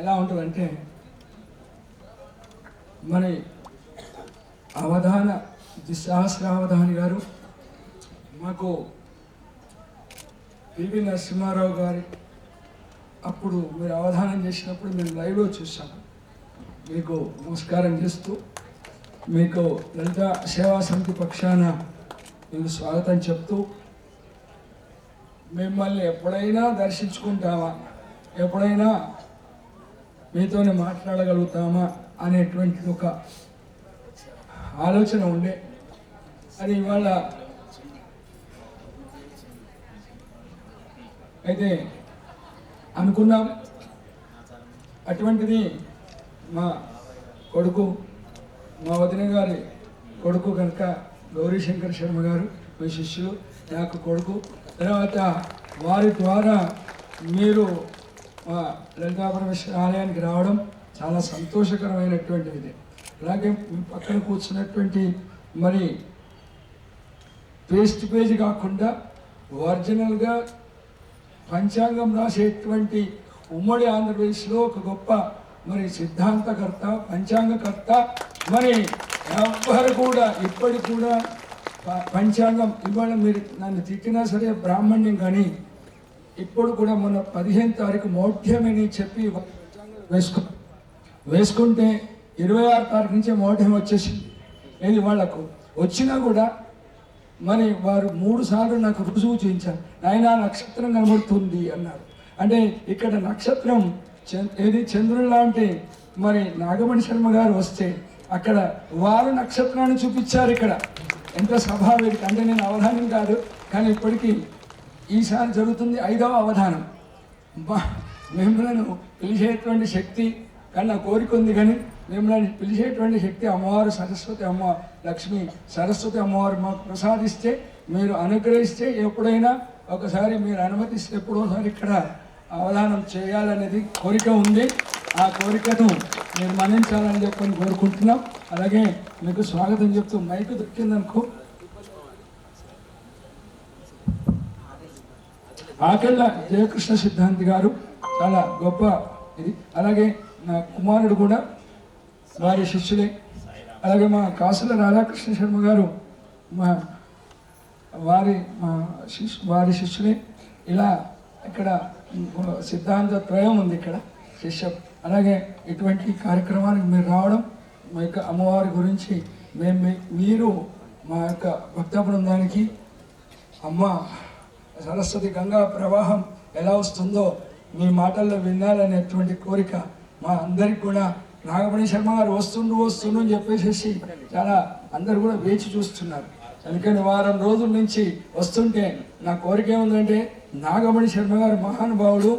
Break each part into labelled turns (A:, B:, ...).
A: ఎలా ఉంటుందంటే మన అవధాన సహస్రావధాని గారు మాకు పివి నరసింహారావు గారి అప్పుడు మీరు అవధానం చేసినప్పుడు మేము లైవ్లో చూసాము. మీకు నమస్కారం చేస్తూ మీకు లలిత సేవా సమితి పక్షాన మీకు స్వాగతం చెప్తూ మిమ్మల్ని ఎప్పుడైనా దర్శించుకుంటామా, ఎప్పుడైనా మీతోనే మాట్లాడగలుగుతామా అనేటువంటి ఒక ఆలోచన ఉండే. అది ఇవాళ అయితే అనుకున్నాం. అటువంటిది మా కొడుకు, మా వదిన గారి కొడుకు కనుక గౌరీశంకర్ శర్మ గారు మీ శిష్యులు, నాకు కొడుకు. తర్వాత వారి ద్వారా మీరు మా లలితా పరమేశ్వర ఆలయానికి రావడం చాలా సంతోషకరమైనటువంటిది. అలాగే మీ పక్కన కూర్చున్నటువంటి మరి పేస్ట్ పేజ్ కాకుండా ఒరిజినల్గా పంచాంగం రాసేటువంటి ఉమ్మడి ఆంధ్రప్రదేశ్లో ఒక గొప్ప మరి సిద్ధాంతకర్త, పంచాంగకర్త. మరి ఎవ్వరు కూడా ఇప్పటికి కూడా పంచాంగం ఇవాళ మీరు నన్ను తిట్టినా సరే బ్రాహ్మణ్యం, కానీ ఇప్పుడు కూడా మొన్న 15వ తారీఖు మౌఢ్యమని చెప్పి వేసుకుంటే 26వ తారీఖు నుంచే మౌఢ్యం వచ్చేసింది. ఇది వాళ్లకు వచ్చినా కూడా మరి వారు 3 సార్లు నాకు రుజువు చేయించారు. ఆయన నక్షత్రం కనబడుతుంది అన్నారు. అంటే ఇక్కడ నక్షత్రం ఏది చంద్రుడు లాంటి మరి నాగమణి శర్మ గారు వస్తే అక్కడ వారు నక్షత్రాన్ని చూపించారు. ఇక్కడ ఎంత స్వాభావిక అంటే నేను అవధానం కాదు, కానీ ఇప్పటికీ ఈసారి జరుగుతుంది 5వ అవధానం. మిమ్మల్ని పిలిచేటువంటి శక్తి కన్నా కోరిక ఉంది, కానీ మిమ్మల్ని పిలిచేటువంటి శక్తి అమ్మవారు సరస్వతి అమ్మ లక్ష్మి సరస్వతి అమ్మవారు మాకు ప్రసాదిస్తే, మీరు అనుగ్రహిస్తే, ఎప్పుడైనా ఒకసారి మీరు అనుమతిస్తే ఎప్పుడోసారి ఇక్కడ అవధానం చేయాలనేది కోరిక ఉంది. ఆ కోరికను మీరు మన్నించాలని చెప్పని కోరుకుంటున్నాం. అలాగే మీకు స్వాగతం చెప్తూ మైకు దొరికిందనుకో ఆకెళ్ళ జయకృష్ణ సిద్ధాంతి గారు చాలా గొప్ప ఇది. అలాగే నా కుమారుడు కూడా వారి శిష్యులే. అలాగే మా కాసుల రాధాకృష్ణ శర్మ గారు వారి శిష్యులే. ఇలా ఇక్కడ సిద్ధాంత త్రయం ఉంది ఇక్కడ శిష్యం. అలాగే ఇటువంటి కార్యక్రమానికి మీరు రావడం, మా యొక్క అమ్మవారి గురించి మీరు మా యొక్క భక్త బృందానికి అమ్మ సరస్వతి గంగా ప్రవాహం ఎలా వస్తుందో మీ మాటల్లో వినాలనేటువంటి కోరిక మా అందరికి కూడా. నాగమణి శర్మ గారు వస్తుండు అని చెప్పేసి చాలా అందరు కూడా వేచి చూస్తున్నారు. అందుకని వారం రోజుల నుంచి వస్తుంటే నా కోరిక ఏముందంటే, నాగమణి శర్మ గారు మహానుభావుడు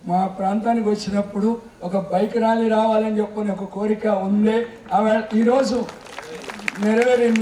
A: మా ప్రాంతానికి వచ్చినప్పుడు ఒక బైక్ ర్యాలీ రావాలని చెప్పని ఒక కోరిక ఉండే. ఈరోజు నెరవేరింది.